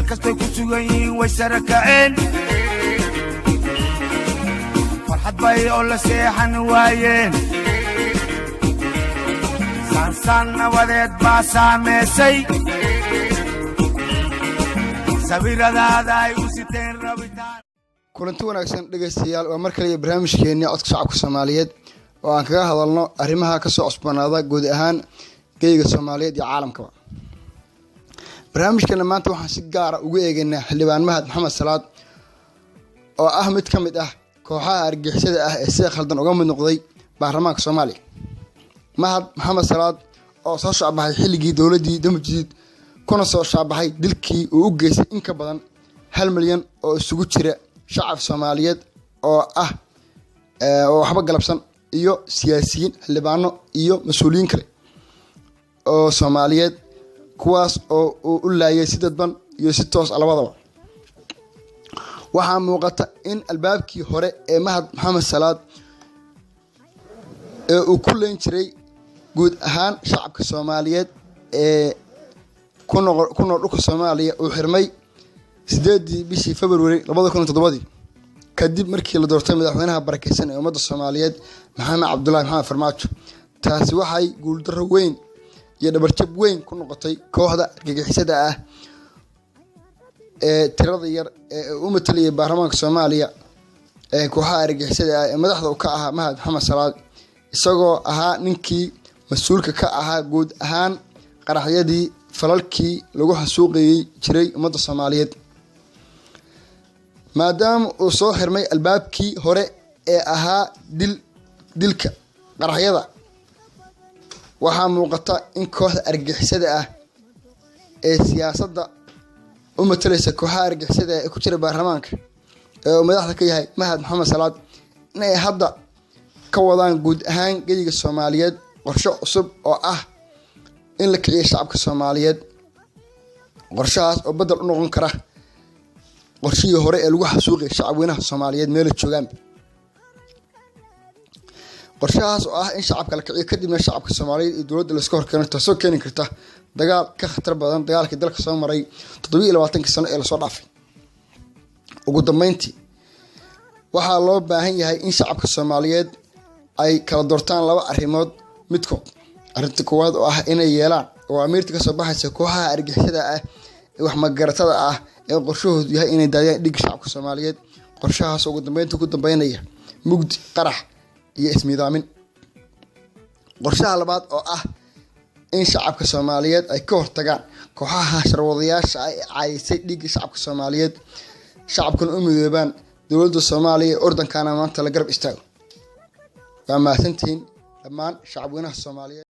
kastoy ku sugan yihiin way sara kaceen farxad bay oo la seexan waayeen saan nabadeed baa saameysay sabiradaada ay u siteen rabitaan kulanti wanaagsan dhageystayaal waa mar kale barnaamijkeena codka shacabka Soomaaliyeed oo aan kaga hadalno arrimaha ka soo cusbanaada guud ahaan geeyga Soomaaliyeed iyo caalamkaba barnaamijkeena maanta waxaan si gaar ah ugu eegaynaa xildhibaan Mahad Maxamed Salaad oo ah mid ka mid ah kooxaha argagixisada ah ee si khaldan uga mid noqday baarlamaanka Soomaaliya Mahad Maxamed Salaad oo soo shaabahay xilligii dawladii damjiid kuna soo shaabahay dilkii uu u geystay in ka badan 1 milyan oo isugu jira shacab Soomaaliyeed oo ah oo waxba galabsan iyo siyaasiyiin xildhibaano iyo mas'uuliyiin kale oo Soomaaliyeed kuwaas oo u laayay si dadban iyo si toos ah labadaba waxaa muuqata in albaabkii hore ee Mahad Maxamed Salaad ee uu ku leen jiray guud ahaan shacabka Soomaaliyeed ee ku nool dhulka Soomaaliya uu xirmay 8 bishii February 2007 kadib markii la doortay madaxweynaha barakeysan ee ummadda Soomaaliyeed Maxamed Cabdullaahi Maxamed Farmaajo taasi waxay guul darro weyn iyo dhabarjab weyn ku noqotay kooxda argagixisada ah ee tirada yar ee u mataliyay baarlamaanka Soomaaliya ee kooxaha argagixisada ah ee madaxda ka ahaa Mahad Maxamed Salaad isagoo ahaa ninkii mas'uulka ka ahaa guud ahaan qaraxyadii falalkii lagu xasuuqiyay jiray ummadda Soomaaliyeed maadaama uu soo xirmay albaabkii hore ee ahaa dilka qaraxyada waxaa muuqata in kooxda argagixisada ah ee siyaasadda u matalaysa kooxaha argagixisada ee ku jira baarlamaanka ee madaxda ka yahay Mahad Maxamed Salaad inay hadda ka wadaan guud ahaan geeyiga Soomaaliyeed qorshe cusub oo ah in la kiciyo shacabka Soomaaliyeed qorshahaas oo badal u noqon kara qorshihii hore ee lagu xasuuqay shacabweynaha Soomaaliyeed meel joogan qorshahaas oo ah in shacabka la kiciyo kadibna shacabka Soomaaliyeed iyo dawladda la iska horkeeno taasoo keeni karta dagaal ka khatar badan dagaalkii dalka soo maray 27 sano ee la soo dhaafay ugu dambeyntii waxaa loo baahan yahay in shacabka Soomaaliyeed ay kala doortaan laba arrimood midkood arrinta koowaad oo ah inay yeelaan oo amiirta ka soo baxaysa kooxaha argagixisada ah ee wax magaratada ah ee qorshahoodu yahay inay daadiyaan dhig shacabka Soomaaliyeed qorshahaas ugu dambeyntii ku dambeynaya mugdi qarax iyo ismiidaamin qorshaha labaad oo ah in shacabka Soomaaliyeed ay ka hortagaan kooxaha sharwadayaasha ay caayisay dhig shacabka Soomaaliyeed shacabkuna u midoobaan dawladda Soomaaliya ee ordankana maanta la garab istaago waa mahadsantiin dhammaan shacabweynaha Soomaaliyeed